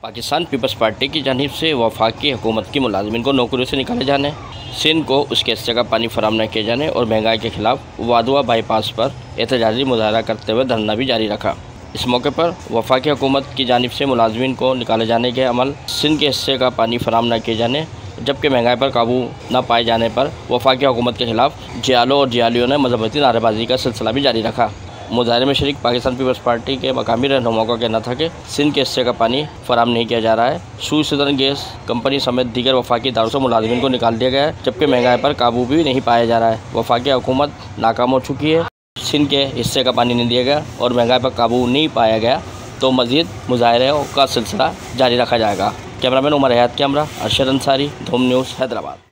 Pakistan peoples party की जानिब से वफाकी हुकूमत की मुलाजिमिन को नौकरियों से निकाले जाने, सिंध को उसके हिस्से का पानी फराहम न किए जाने और महंगाई के खिलाफ वादुआ बाईपास पर एहतजाजी मुजाहरा करते हुए धरना भी जारी रखा। इस मौके पर वफाकी हुकूमत की जानिब से मुलाजिमिन को निकाले जाने के अमल, सिंध के हिस्से का पानी फराहम न किए जाने, जबकि महंगाई पर काबू न पाए जाने पर वफाकी हुकूमत के खिलाफ जियालों और जियालियों ने मजहबती नारेबाजी का सिलसिला भी जारी रखा। मुजाहरे में शरीक पाकिस्तान पीपल्स पार्टी के मकामी रहनुमाओं का कहना था कि सिंध के हिस्से का पानी फराहम नहीं किया जा रहा है। सूदन गैस कंपनी समेत दीगर वफाकी इदारों से मुलाजिमिन को निकाल दिया गया है, जबकि महंगाई पर काबू भी नहीं पाया जा रहा है। वफाकी हुकूमत नाकाम हो चुकी है, सिंध के हिस्से का पानी नहीं दिया गया और महंगाई पर काबू नहीं पाया गया तो मज़ीद मुजाहरे का सिलसिला जारी रखा जाएगा। कैमरामैन उमर हयात, कैमरा अरशद अंसारी, धूम न्यूज़, हैदराबाद।